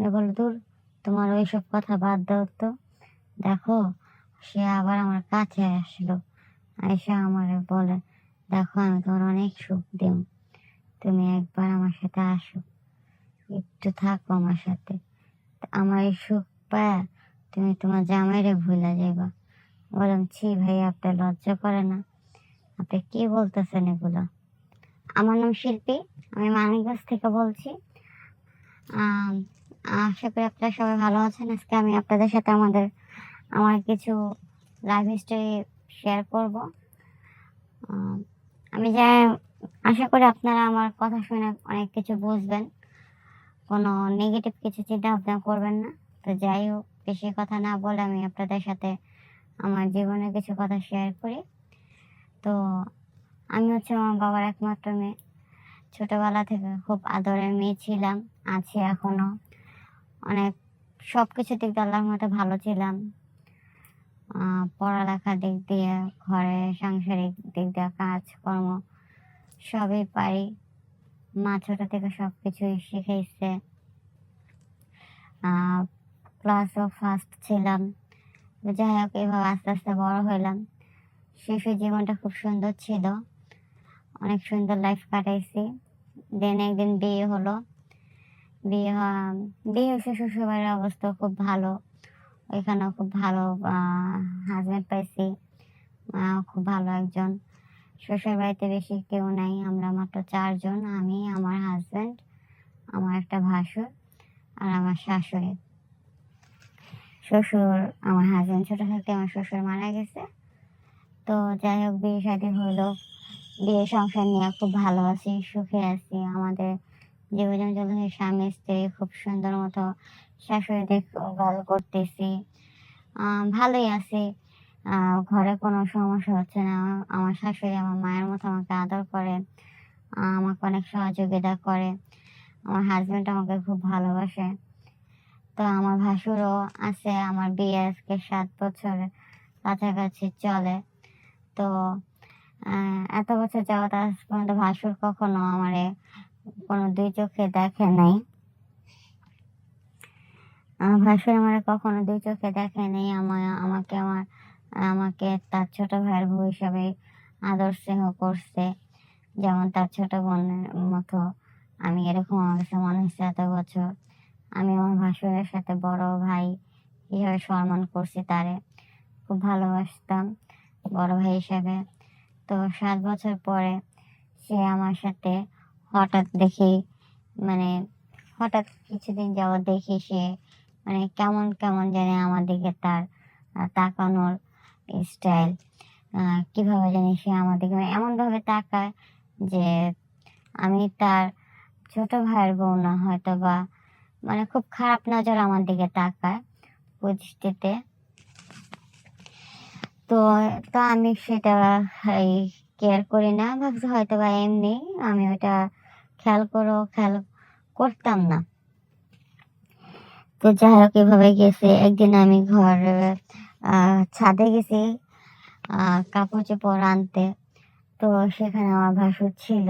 উনি বলল, দূর, তোমার ওইসব কথা বাদ দাও তো। দেখো, সে আবার আমার কাছে আসলো, আয়সা আমারে বলে, দেখো আমি তোমার অনেক সুখ দিম, তুমি একবার আমার সাথে আসো, একটু থাকো আমার সাথে। আমার এই সুখ পায়া তুমি তোমার জামাইরে ভুলে যাইবা। বললাম, ছি ভাইয়া, আপনার লজ্জা করে না? আপনি কি বলতেছেন এগুলো? আমার নাম শিল্পী, আমি মানিকগঞ্জ থেকে বলছি। আম, আশা করি আপনারা সবাই ভালো আছেন। আজকে আমি আপনাদের সাথে আমার কিছু লাইফ স্টোরি শেয়ার করব। আম, আমি আশা করি আপনারা আমার কথা শুনে অনেক কিছু বুঝবেন, কোনো নেগেটিভ কিছু চিন্তা ভাবনা করবেন না। তো যাই হোক, বেশি কথা না বলে আমি আপনাদের সাথে আমার জীবনের কিছু কথা শেয়ার করি। তো আমি হচ্ছে আমার বাবার একমাত্র মেয়ে। ছোটবেলা থেকে খুব আদরের মেয়ে ছিলাম, আছি এখনো। অনেক সবকিছু দিক দিয়ে আল্লাহর মতো ভালো ছিলাম। পড়ালেখার দিক দিয়ে, ঘরে সাংসারিক দিক দিয়ে, কাজকর্ম সবই পারি। মা ছোট থেকে সবকিছুই শিখাইছে। ক্লাসও ফার্স্ট ছিলাম। যাই হোক, এইভাবে আস্তে আস্তে বড় হইলাম। শিশু জীবনটা খুব সুন্দর ছিল, অনেক সুন্দর লাইফ কাটাইছি। দেন একদিন বিয়ে হলো। বিয়ে হয়েছে, শ্বশুরবাড়ির অবস্থা খুব ভালো, ওইখানেও খুব ভালো হাজবেন্ড পাইছি। খুব ভালো একজন। শ্বশুর বাড়িতে বেশি কেউ নাই, আমরা মাত্র 4 জন, আমি, আমার হাজবেন্ড, আমার একটা ভাসুর আর আমার শাশুড়ি। শ্বশুর, আমার হাজবেন্ড ছোট থাকতে আমার শ্বশুর মারা গেছে। তো যাই হোক, বিয়ে শাদী হইলো, বিয়ে সংসার নিয়ে খুব ভালো আছি, সুখে আছি। আমাদের জীবন চলছে, স্বামী স্ত্রী খুব সুন্দর মতো শাশুড়ি দেখভাল করতেছি। ভালোই আছি। ঘরে কোনো সমস্যা হচ্ছে না। আমার শাশুড়ি আমার মায়ের মতো আমাকে আদর করে, আমাকে অনেক সহযোগিতা করে। আমার হাজবেন্ড আমাকে খুব ভালোবাসে। তো আমার ভাসুরও আছে। আমার বিয়ে আজকে 7 বছরের কাছাকাছি চলে। তো এত বছর যাওয়াত আজ পর্যন্ত ভাসুর কখনো আমারে কোনো 2 চোখে দেখে নাই। আমার ভাসুর আমারে কখনো 2 চোখে দেখে নাই। আমাকে তার ছোট ভাইয়ের বউ হিসাবে আদর স্নেহ করছে, যেমন তার ছোট বোনের মতো। আমি এরকম আমার কাছে মনে হচ্ছে এত বছর আমি আমার ভাসুরের সাথে বড় ভাই হিসাবে সম্মান করছি, তারে খুব ভালোবাসতাম বড় ভাই হিসেবে। তো 7 বছর পরে সে আমার সাথে হঠাৎ দেখি, মানে হঠাৎ কিছুদিন যাবৎ দেখি সে মানে কেমন কেমন জানি আমার দিকে তার তাকানোর স্টাইল, কিভাবে জানি সে আমার দিকে এমন ভাবে তাকায় যে আমি তার ছোট ভাইয়ের বউ না, হয়তো বা মানে খুব খারাপ নজর আমার দিকে তাকায় পরিস্থিতিতে। তো তো আমি সেটা কেয়ার করি না, ভাবছি হয়তো বা এমনি, আমি ওটা খেয়াল করতাম না। তো যাই হোক, এভাবে গেছে। একদিন আমি ছাদে গেছি কাপড় চোপড় আনতে। তো সেখানে আমার ভাসুর ছিল।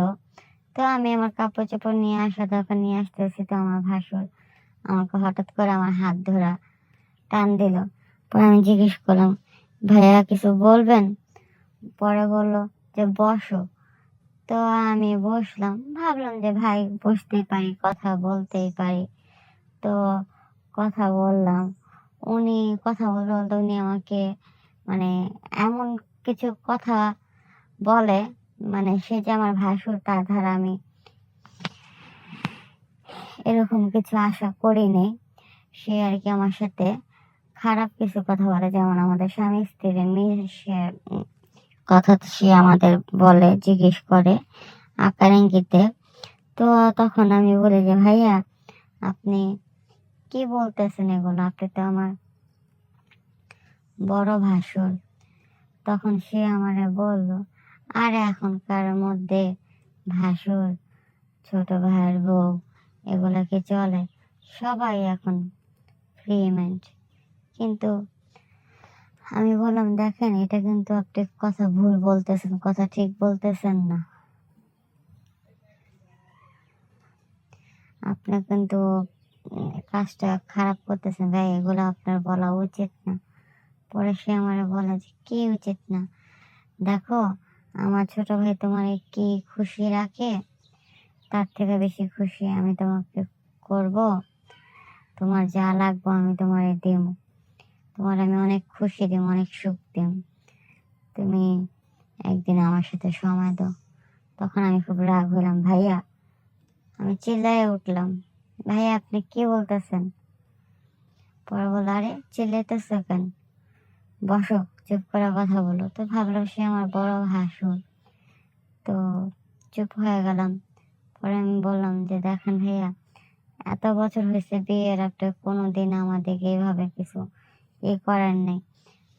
তো আমি আমার কাপড় চোপড় নিয়ে আসতেছি। তো আমার ভাসুর আমাকে হঠাৎ করে আমার হাত ধরা টান দিল। পরে আমি জিজ্ঞেস করলাম, ভাইয়া কিছু বলবেন? পরে বলল যে বসো। তো আমি বসলাম, ভাবলাম যে ভাই বসতেই পারি, কথা বলতেই পারি। তো কথা বললাম। উনি কথা বলতে বলতে উনি আমাকে মানে এমন কিছু কথা বলে, মানে সে যে আমার ভাসুর তার ধারা আমি এরকম কিছু আশা করিনি। সে আর কি আমার সাথে খারাপ কিছু কথা বলে, যেমন আমাদের স্বামী স্ত্রীর কথা সে আমাদের বলে, জিজ্ঞেস করে আকার ইঙ্গিতে। তো তখন আমি বলি যে ভাইয়া, আপনি কি বলতেছেন এগুলো? আপনি তো আমার বড় ভাসুর। তখন সে আমারে বলল, আরে এখনকার মধ্যে ভাসুর, ছোট ভাইয়ের বউ, এগুলা কি চলে? সবাই এখন ফ্রি মাইন্ড। কিন্তু আমি বললাম, দেখেন, এটা কিন্তু আপনি কথা ভুল বলতেছেন, কথা ঠিক বলতেছেন না। আপনি কিন্তু কাজটা খারাপ করতেছেন ভাই, এগুলো আপনার বলা উচিত না। পরে সে আমারে বলে যে কি উচিত না? দেখো, আমার ছোট ভাই তোমার কি খুশি রাখে, তার থেকে বেশি খুশি আমি তোমাকে করব। তোমার যা লাগবে আমি তোমারে দিব, তোমার আমি অনেক খুশি দিব, অনেক সুখ দিব। তুমি একদিন আমার সাথে সময় দাও। তখন আমি খুব রাগ হলাম, ভাইয়া, আমি চিল্লায়ে উঠলাম, ভাইয়া আপনি কি বলতেছেন? পরে বললো, আরে চিল্লাইতেছো কেন, বসো, চুপ করে কথা বলো। তো ভাবলাম সে আমার বড় ভাসুর, তো চুপ হয়ে গেলাম। পরে আমি বললাম যে দেখেন ভাইয়া, এত বছর হয়েছে বিয়ের, আপনি কোনোদিন আমাদেরকে এইভাবে কিছু করেন নাই।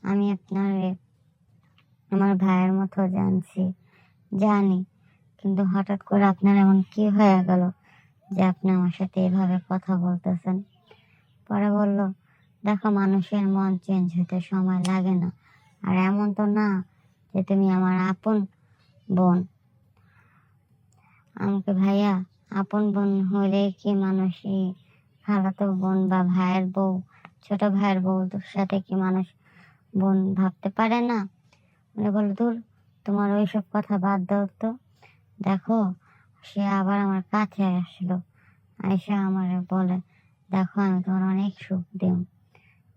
আমি আপনার আমার ভাইয়ের মতো জানি, কিন্তু হঠাৎ করে আপনার এমন কি হয়ে গেল যে আপনি আমার সাথে এভাবে কথা বলতেছেন? পরে বলল, দেখো, মানুষের মন চেঞ্জ হতে সময় লাগে না, আর এমন তো না যে তুমি আমার আপন বোন। আমাকে ভাইয়া আপন বোন হলে কি মানুষই খালাতো বোন বা ভাইয়ের বউ, ছোট ভাইয়ের বউর সাথে কি মানুষ বোন ভাবতে পারে না? উনি বলল, দূর, তোমার ওইসব কথা বাদ দাও তো। দেখো, সে আবার আমার কাছে আসলো, আয়সা আমারে বলে, দেখো আমি তোমার অনেক সুখ দিম,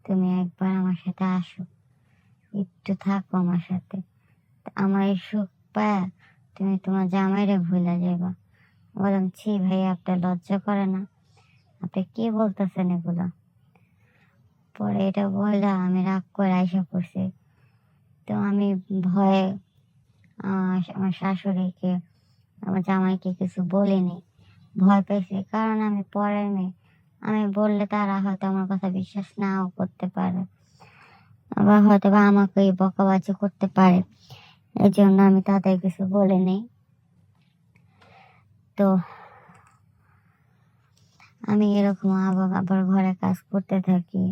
তুমি একবার আমার সাথে আসো, একটু থাকো আমার সাথে। আমার এই সুখ পায় তুমি তোমার জামাইরে ভুলে যাবা। বললাম, ছি ভাইয়া, আপনার লজ্জা করে না? আপনি কি বলতেছেন এগুলা? পরে এটা বললা আমি রাগ করে আইসা পড়ছি। তো আমি ভয়ে আমার শাশুড়িকে, আমার জামাইকে কিছু বলিনি, ভয় পেয়েছি, কারণ আমি পরের মেয়ে। আমি বললে তারা হয়তো আমার কথা বিশ্বাস নাও করতে পারে, আবার হয়তো বা আমাকেই বকাবাজি করতে পারে। এই জন্য আমি তাদের কিছু বলিনি। তো আমি এরকম আবার আবার ঘরে কাজ করতে থাকি,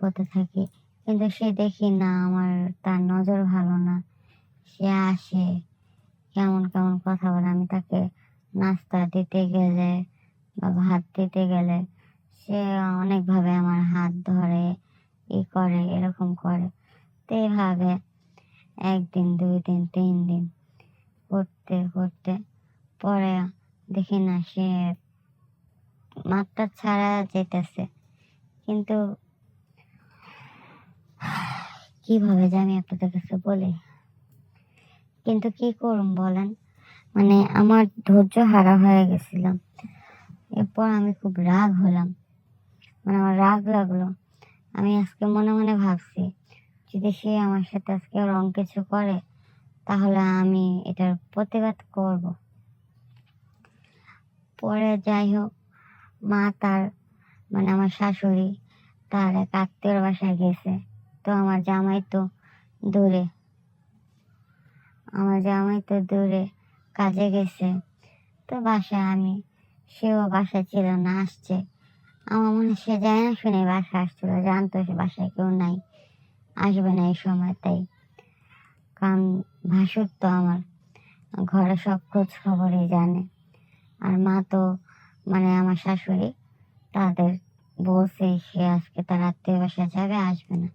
করতে থাকি, কিন্তু সে দেখি না আমার, তার নজর ভালো না। সে আসে, কেমন কেমন কথা বলে। আমি তাকে নাস্তা দিতে গেলে বা ভাত দিতে গেলে সে অনেকভাবে আমার হাত ধরে, করে, এরকম করে। তো এইভাবে একদিন, 2 দিন, 3 দিন করতে করতে পরে দেখি না সে মাত্রা ছাড়া যেতেছে। কিন্তু কিভাবে যে আমি আপনাদের কাছে বলি, কিন্তু কি করুন বলেন, মানে আমার ধৈর্য হারা হয়ে গেছিলাম। এরপর আমি খুব রাগ হলাম, মানে আমার রাগ লাগলো। আমি আজকে মনে মনে ভাবছি, যদি সে আমার সাথে আজকে রং কিছু করে তাহলে আমি এটার প্রতিবাদ করব। পরে যাই হোক, মা তার, মানে আমার শাশুড়ি তার এক আত্মীয়র বাসায় গেছে। তো দূরে আমার জামাই তো দূরে কাজে গেছে। তো সেও বাসায় ছিল না, আসছে। আমার মনে হয় সে যায় না শুনে বাসায় আসছিল, জানতো সে বাসায় কেউ নাই, আসবে না এই সময়, তাই। কারণ ভাসুর তো আমার ঘরে সব খোঁজ খবরই জানে। আর মা তো, মানে আমার শাশুড়ি, তাদের বলছে সে আজকে তার আত্মীয় বাসায় যাবে, আসবে না।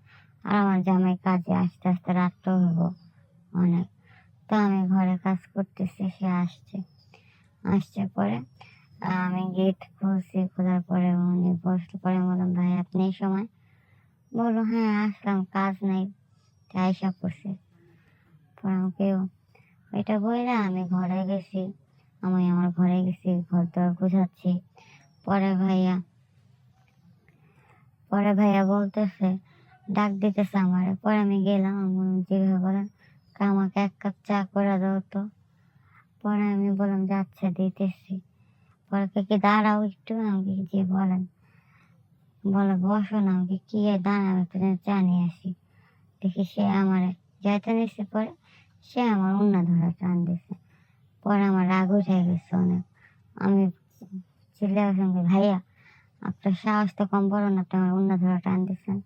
আর আমার জামাই কাজে আসতে আসতে রাত্র হইব অনেক। তো আমি ঘরে কাজ করতেছি, সে আসছে পরে আমি গেট খুলছি, খোলার পরে উনি বসতে, পরে বললাম, ভাই আপনি এই সময়? বললো, হ্যাঁ আসলাম, কাজ নাই, তাই আইসা পড়ছি। পরে আমাকেও এটা বললে আমি ঘরে গেছি, আমি আমার ঘরে গেছি, ঘর দর গুছাচ্ছি। পরে ভাইয়া বলতেছে, ডাক দিতেছে আমার। পরে আমি গেলাম, আমি জিজ্ঞাসা করেন, আমাকে 1 কাপ চা করে দাও তো। পরে আমি বললাম যে আচ্ছা দিতেছি। পরে কি দাঁড়াও একটু, আমাকে জি বলেন। বলে বসো না, আমাকে কি দাঁড়া, আমি তো চা নিয়ে আসি। দেখি সে আমার যাইতে নিচ্ছে, পরে সে আমার উন্না ধরা টান দিছে। পরে আমার রাগ উঠে গেছে অনেক। আমি চিল্লার সঙ্গে, ভাইয়া আপনার সাহস তো কম বড় না, আপনি আমার উন্না ধরা টান দিচ্ছেন।